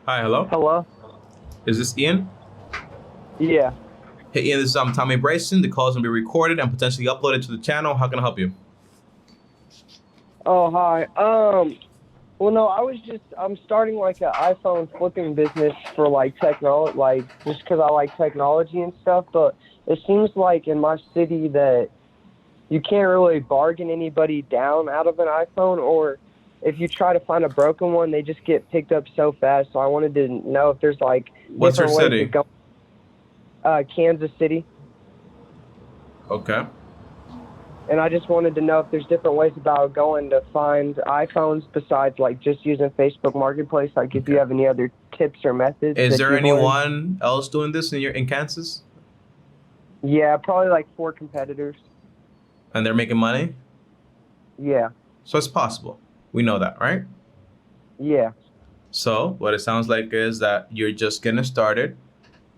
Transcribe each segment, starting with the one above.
Hi, hello. Hello? Is this Ian? Yeah. Hey, Ian, this is Tommy Bryson. The call is going to be recorded and potentially uploaded to the channel. How can I help you? Oh, hi. Well, no, I'm starting like an iPhone flipping business for like technology, like just because I like technology and stuff. But it seems like in my city that you can't really bargain anybody down out of an iPhone, or if you try to find a broken one, they just get picked up so fast. So I wanted to know if there's like What's your different ways to city? go. Kansas City. Okay. And I just wanted to know if there's different ways about going to find iPhones besides like just using Facebook Marketplace. Like if you Okay. have any other tips or methods Is that there you've learned. anyone else doing this in Kansas? Yeah, probably like four competitors. And they're making money? Yeah, So it's possible. We know that, right? yeah, So what it sounds like is that you're just getting started.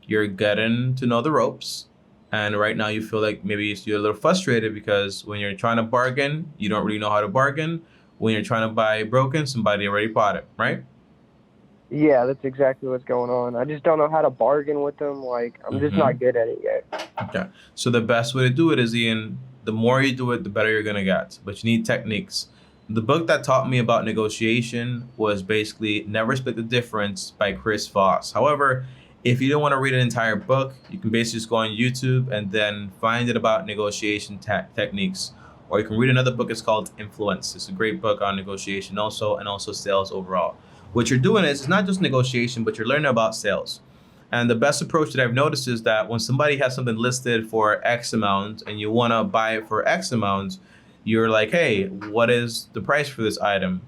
You're getting to know the ropes. And right now you feel like maybe you're a little frustrated because when you're trying to bargain, you don't really know how to bargain. When you're trying to buy broken, somebody already bought it, right? yeah. That's exactly what's going on. I just don't know how to bargain with them. Like I'm just Mm-hmm. not good at it yet. Okay. So the best way to do it is, Ian, the more you do it, the better you're gonna get. But you need techniques. The book that taught me about negotiation was basically Never Split the Difference by Chris Voss. However, if you don't want to read an entire book, you can basically just go on YouTube and then find it about negotiation techniques. Or you can read another book. It's called Influence. It's a great book on negotiation also, and also sales overall. What you're doing is it's not just negotiation, but you're learning about sales. And the best approach that I've noticed is that when somebody has something listed for X amount and you want to buy it for X amount, you're like, hey, what is the price for this item?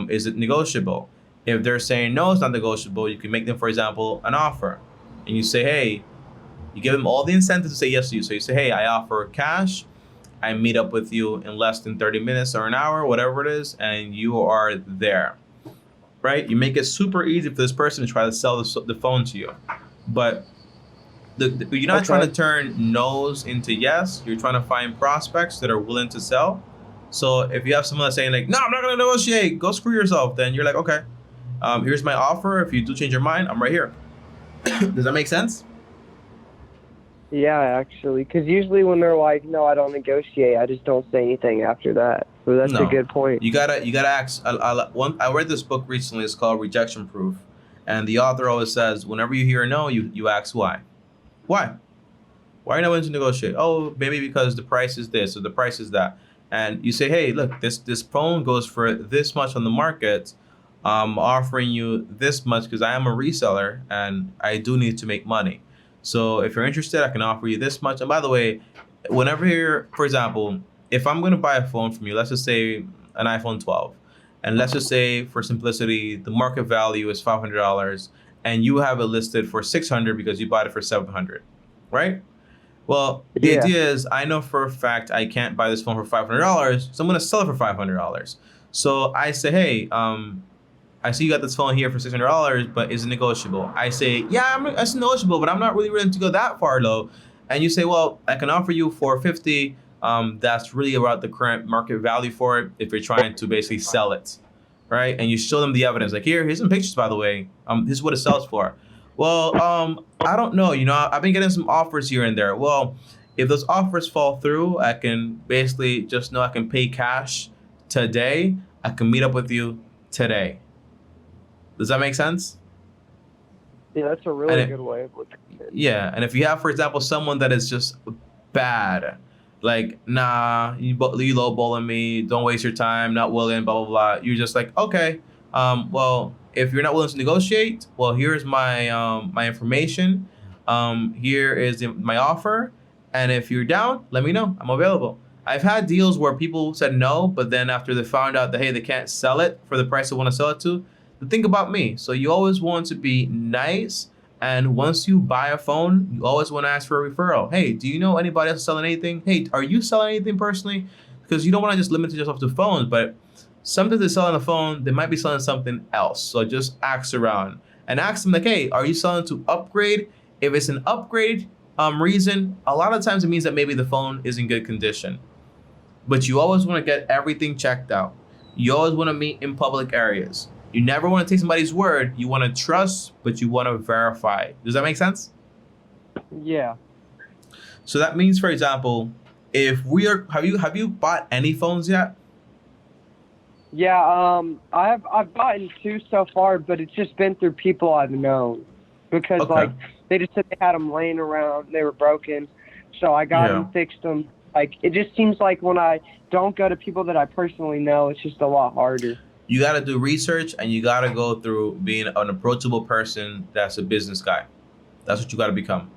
Is it negotiable? If they're saying no, it's not negotiable, you can make them, for example, an offer. And you say, hey, you give them all the incentives to say yes to you. So you say, hey, I offer cash. I meet up with you in less than 30 minutes or an hour, whatever it is, and you are there, right? You make it super easy for this person to try to sell the phone to you. But you're not trying to Okay. turn no's into yes. You're trying to find prospects that are willing to sell. So if you have someone that's saying like, no, I'm not going to negotiate, go screw yourself, then you're like, okay, here's my offer. If you do change your mind, I'm right here. Does that make sense? Yeah, actually, because usually when they're like, "No, I don't negotiate," I just don't say anything after that. So that's a No, good point. you gotta ask. I read this book recently. It's called Rejection Proof, and the author always says, whenever you hear a no, you ask why. Why? Why are you not willing to negotiate? Oh, maybe because the price is this or the price is that. And you say, hey, look, this phone goes for this much on the market. I'm offering you this much because I am a reseller and I do need to make money. So if you're interested, I can offer you this much. And by the way, whenever you're, for example, if I'm going to buy a phone from you, let's just say an iPhone 12, and let's just say for simplicity, the market value is $500, and you have it listed for 600 because you bought it for 700, right? Well, the Yeah, idea is I know for a fact I can't buy this phone for $500, so I'm gonna sell it for $500. So I say, hey, I see you got this phone here for $600, but is it negotiable? I say, yeah, it's negotiable, but I'm not really willing to go that far low. And you say, well, I can offer you 450. That's really about the current market value for it if you're trying to basically sell it, right? And you show them the evidence, like here's some pictures, by the way. This is what it sells for. Well, I don't know. I've been getting some offers here and there. Well, if those offers fall through, I can basically just know I can pay cash today. I can meet up with you today. Does that make sense? yeah, that's a And really it, good way of looking at it. yeah, and if you have, for example, someone that is just bad, like nah, you lowballing me, don't waste your time, not willing, blah blah blah. You're just like, okay, well, if you're not willing to negotiate, well, here's my information, here is my offer, and if you're down, let me know. I'm available. I've had deals where people said no, but then after they found out that hey, they can't sell it for the price they want to sell it to, they think about me. So you always want to be nice, and once you buy a phone, you always want to ask for a referral. Hey, do you know anybody else selling anything? Hey, are you selling anything personally? Because you don't want to just limit yourself to phones, but something they sell on the phone, they might be selling something else. So just ask around and ask them like, hey, are you selling to upgrade? If it's an upgrade reason, a lot of times it means that maybe the phone is in good condition. But you always want to get everything checked out. You always want to meet in public areas. You never want to take somebody's word. You want to trust, but you want to verify. Does that make sense? Yeah. So that means, for example, if we are, have you bought any phones yet? Yeah, I've gotten 2 so far, but it's just been through people I've known, because Okay. like they just said they had them laying around, they were broken, so I got them, fixed them. Like it just seems like when I don't go to people that I personally know, it's just a lot harder. You got to do research, and you got to go through being an approachable person that's a business guy. That's what you got to become.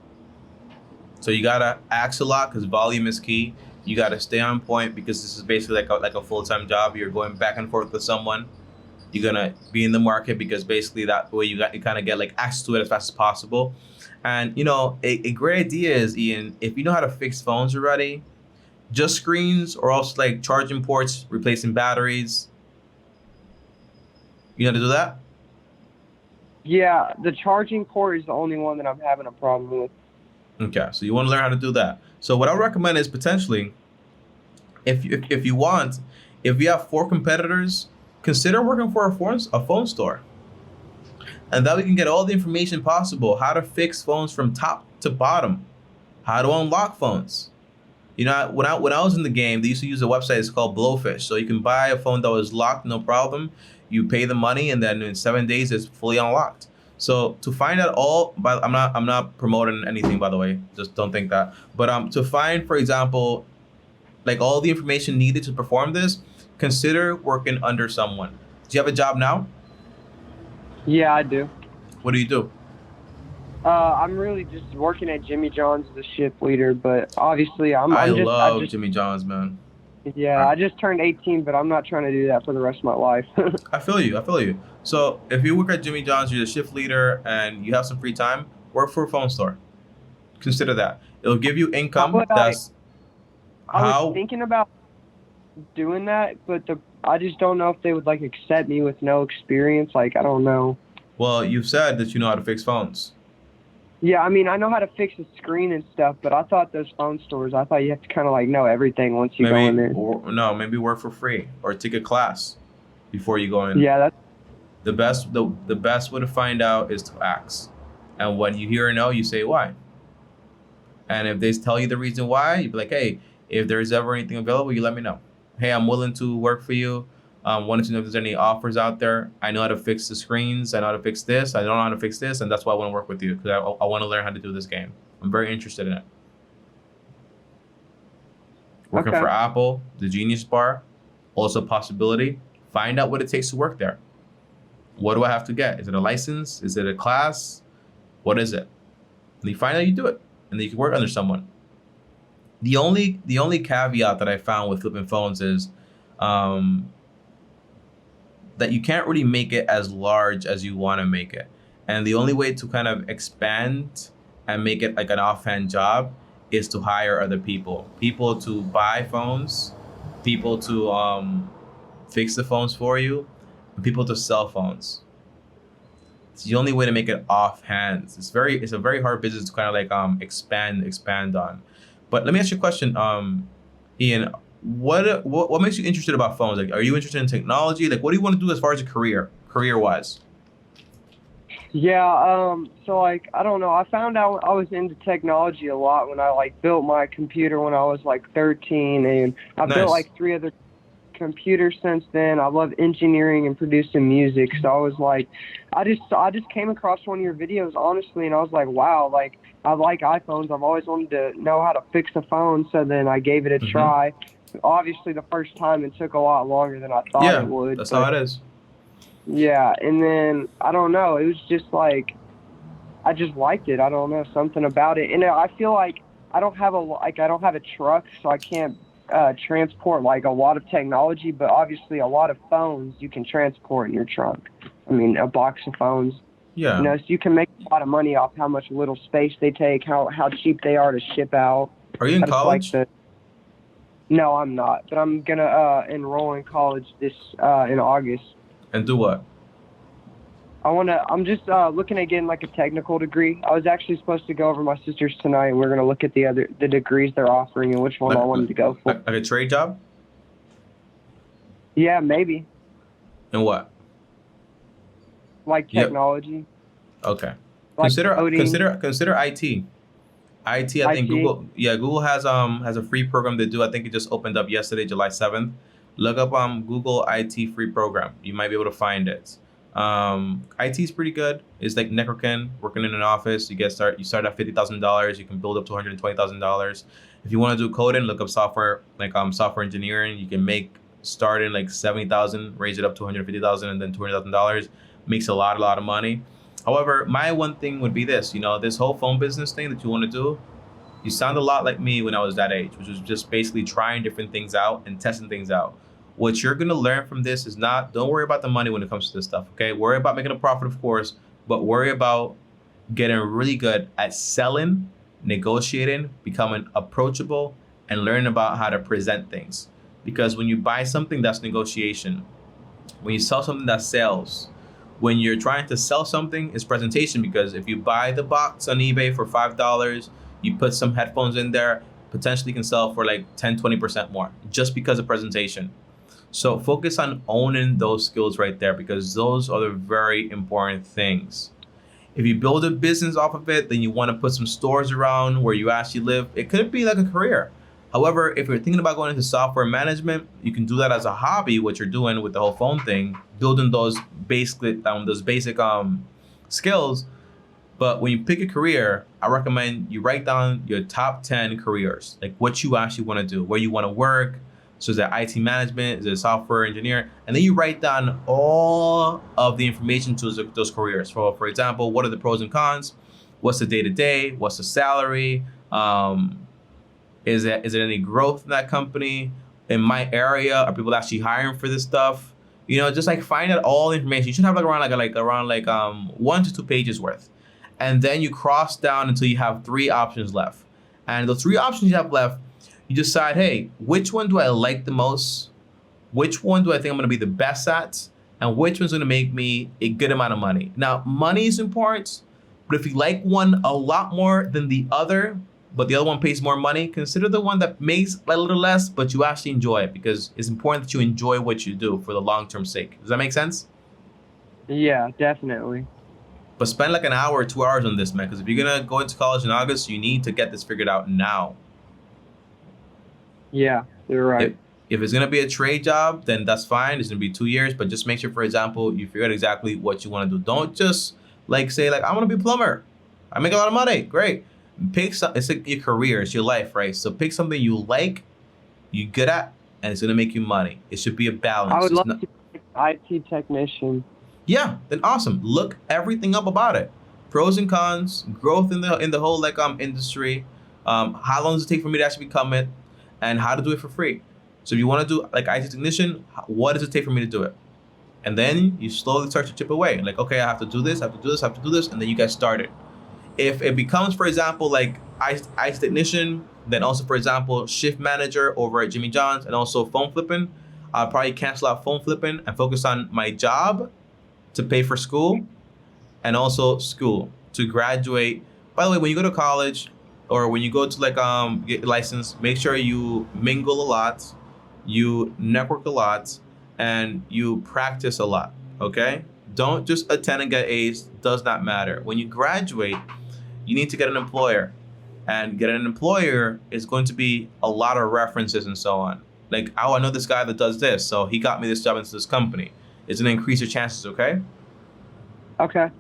So you got to ask a lot because volume is key. You got to stay on point because this is basically like a full-time job. You're going back and forth with someone. You're gonna be in the market because basically that way you kind of get like access to it as fast as possible. And you know, a great idea is, Ian, if you know how to fix phones already, just screens or also like charging ports, replacing batteries. You know how to do that? Yeah, the charging port is the only one that I'm having a problem with. Okay, so you want to learn how to do that. So what I recommend is potentially, if you want, if you have 4 competitors, consider working for a phone store, and that we can get all the information possible: how to fix phones from top to bottom, how to unlock phones. You know, when I was in the game, they used to use a website. It's called Blowfish. So you can buy a phone that was locked, no problem. You pay the money, and then in 7 days, it's fully unlocked. So to find out all, but I'm not promoting anything, by the way. Just don't think that. But to find, for example, like all the information needed to perform this, consider working under someone. Do you have a job now? Yeah, I do. What do you do? I'm really just working at Jimmy John's as a shift leader, but obviously I love Jimmy John's, man. Yeah, I just turned 18, but I'm not trying to do that for the rest of my life. I feel you. I feel you. So if you work at Jimmy John's, you're the shift leader, and you have some free time, work for a phone store. Consider that. It'll give you income. I was thinking about doing that, but I just don't know if they would like accept me with no experience. Like, I don't know. Well, you've said that you know how to fix phones. Yeah, I mean, I know how to fix a screen and stuff, but I thought those phone stores, I thought you have to kind of like know everything once you go in there. No, maybe work for free or take a class before you go in. Yeah, that's the best way to find out is to ask. And when you hear a no, you say why. And if they tell you the reason why, you be like, hey, if there's ever anything available, you let me know. Hey, I'm willing to work for you. Wanted to know if there's any offers out there. I know how to fix the screens. I know how to fix this. I don't know how to fix this. And that's why I want to work with you, because I want to learn how to do this game. I'm very interested in it. Working for Apple, the Genius Bar, also a possibility. Find out what it takes to work there. What do I have to get? Is it a license? Is it a class? What is it? And you find out, you do it. And then you can work under someone. The only caveat that I found with flipping phones is that you can't really make it as large as you want to make it. And the only way to kind of expand and make it like an offhand job is to hire other people to buy phones, people to fix the phones for you, and people to sell phones. It's the only way to make it offhand. It's a very hard business to kind of like expand on. But let me ask you a question, Ian. What makes you interested about phones? Like, are you interested in technology? Like, what do you want to do as far as a career wise? Yeah, so like, I don't know. I found out I was into technology a lot when I like built my computer when I was like 13, and I built like 3 other computers since then. I love engineering and producing music. So I was like, I just came across one of your videos, honestly, and I was like, wow, like I like iPhones. I've always wanted to know how to fix a phone. So then I gave it a try. Obviously, the first time it took a lot longer than I thought it would. That's how it is. Yeah, and then I don't know. It was just like I just liked it. I don't know, something about it. And I feel like I don't have a truck, so I can't transport like a lot of technology. But obviously, a lot of phones you can transport in your trunk. I mean, a box of phones. Yeah. You know, so you can make a lot of money off how much little space they take, how cheap they are to ship out. Are you in college? No, I'm not. But I'm gonna enroll in college in August. And do what? I'm just looking at getting like a technical degree. I was actually supposed to go over my sister's tonight, and we're gonna look at the degrees they're offering and which one I wanted to go for. Like a trade job? Yeah, maybe. And what? like Yep. technology, Okay. like coding, Consider IT. IT, I think IT. Google has a free program they do. I think it just opened up yesterday, July 7th. Look up Google IT free program. You might be able to find it. IT is pretty good. It's like networking, working in an office. You start at $50,000. You can build up to $120,000. If you want to do coding, look up software software engineering. You can make starting like 70,000, raise it up to 150,000, and then $200,000. Makes a lot of money. However, my one thing would be this, this whole phone business thing that you want to do, you sound a lot like me when I was that age, which was just basically trying different things out and testing things out. What you're going to learn from this is don't worry about the money when it comes to this stuff, okay? Worry about making a profit, of course, but worry about getting really good at selling, negotiating, becoming approachable, and learning about how to present things. Because when you buy something, that's negotiation. When you sell something, that's sales. When you're trying to sell something, it's presentation, because if you buy the box on eBay for $5, you put some headphones in there, potentially can sell for like 10-20% more just because of presentation. So focus on owning those skills right there, because those are the very important things. If you build a business off of it, then you want to put some stores around where you actually live. It could be like a career. However, if you're thinking about going into software management, you can do that as a hobby, what you're doing with the whole phone thing, building those basic skills. But when you pick a career, I recommend you write down your top 10 careers, like what you actually want to do, where you want to work. So is that IT management, is it software engineer? And then you write down all of the information to those careers. For example, what are the pros and cons? What's the day-to-day? What's the salary? Is there any growth in that company? In my area, are people actually hiring for this stuff? Just like find out all the information. You should have around 1 to 2 pages worth. And then you cross down until you have 3 options left. And the 3 options you have left, you decide, hey, which one do I like the most? Which one do I think I'm going to be the best at? And which one's going to make me a good amount of money? Now, money is important, but if you like one a lot more than the other, but the other one pays more money, consider the one that makes a little less, but you actually enjoy it, because it's important that you enjoy what you do for the long-term sake. Does that make sense? Yeah, definitely. But spend like an hour or 2 hours on this, man, because if you're going to go into college in August, you need to get this figured out now. Yeah, you're right. If it's going to be a trade job, then that's fine. It's going to be 2 years, but just make sure, for example, you figure out exactly what you want to do. Don't just say I want to be a plumber. I make a lot of money. Great. It's like your career, it's your life, right? So pick something you like, you're good at, and it's going to make you money. It should be a balance. I would love to be an IT technician. Yeah, then awesome. Look everything up about it. Pros and cons, growth in the whole industry. How long does it take for me to actually become it, and how to do it for free. So if you want to do like IT technician, what does it take for me to do it? And then you slowly start to chip away. Like, okay, I have to do this, I have to do this, I have to do this, and then you get started. If it becomes, for example, like IT technician, then also, for example, shift manager over at Jimmy John's, and also phone flipping, I'll probably cancel out phone flipping and focus on my job to pay for school, and also school to graduate. By the way, when you go to college or when you go to get licensed, make sure you mingle a lot, you network a lot, and you practice a lot, okay? Don't just attend and get A's, does not matter. When you graduate, you need to get an employer. And getting an employer is going to be a lot of references and so on. Like, oh, I know this guy that does this, so he got me this job into this company. It's gonna increase your chances, okay? Okay.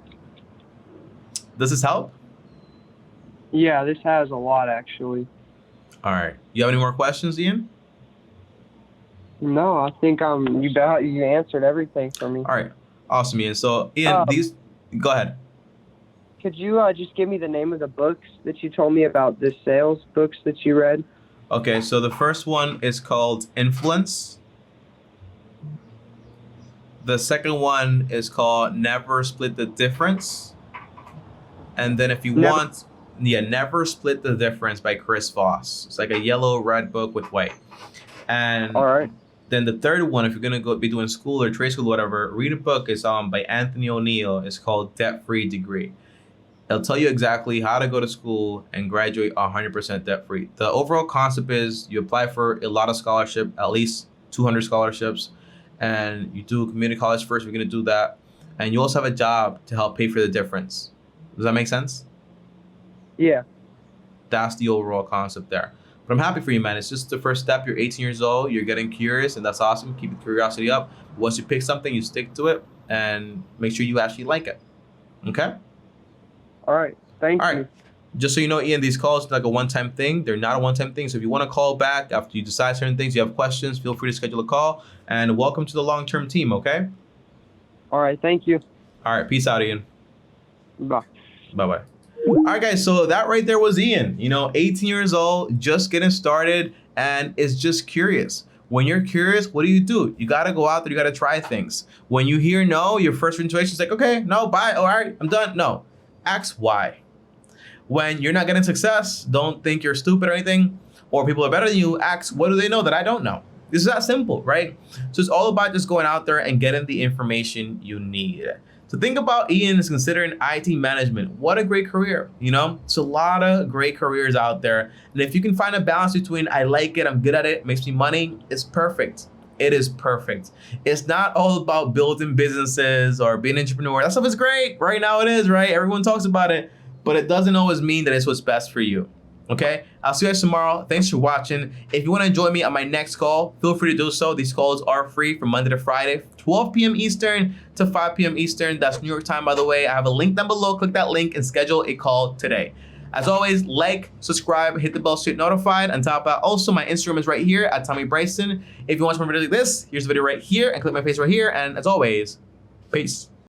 Does this help? Yeah, this has a lot, actually. All right. You have any more questions, Ian? No, I think you answered everything for me. All right. Awesome, Ian. So, Ian, go ahead. Could you just give me the name of the books that you told me about, the sales books that you read? Okay, so the first one is called Influence. The second one is called Never Split the Difference. And then if you want, Never Split the Difference by Chris Voss. It's like a yellow-red book with white. And all right. Then the third one, if you're going to be doing school or trade school or whatever, read a book. It's by Anthony O'Neill. It's called Debt-Free Degree. It'll tell you exactly how to go to school and graduate 100% debt-free. The overall concept is you apply for a lot of scholarship, at least 200 scholarships, and you do community college first. We're going to do that. and you also have a job to help pay for the difference. Does that make sense? Yeah. That's the overall concept there. But I'm happy for you, man. It's just the first step. You're 18 years old. You're getting curious, and that's awesome. Keep the curiosity up. Once you pick something, you stick to it, and make sure you actually like it. Okay? All right. Thank All you. right. Just so you know, Ian, these calls are like a one-time thing. They're not a one-time thing. So if you want to call back after you decide certain things, you have questions, feel free to schedule a call. And welcome to the long-term team, okay? All right. Thank you. All right. Peace out, Ian. Bye. Bye-bye. All right, guys. So that right there was Ian. 18 years old, just getting started, and is just curious. When you're curious, what do? You got to go out there. You got to try things. When you hear no, your first intuition is like, okay, no, bye. All right, I'm done. No. Ask why. When you're not getting success, don't think you're stupid or anything, or people are better than you. Ask, what do they know that I don't know? This is that simple, right? So it's all about just going out there and getting the information you need. So think about Ian is considering IT management. What a great career, It's a lot of great careers out there. And if you can find a balance between I like it, I'm good at it, makes me money, it's perfect. It is perfect. It's not all about building businesses or being an entrepreneur. That stuff is great. Right now it is, right? Everyone talks about it, but it doesn't always mean that it's what's best for you. Okay? I'll see you guys tomorrow. Thanks for watching. If you want to join me on my next call, feel free to do so. These calls are free from Monday to Friday, 12 p.m. Eastern to 5 p.m. Eastern. That's New York time, by the way. I have a link down below. Click that link and schedule a call today. As always, like, subscribe, hit the bell so you get notified. On top of that, also my Instagram is right here at Tommy Bryson. If you want more videos like this, here's the video right here, and click my face right here. And as always, peace.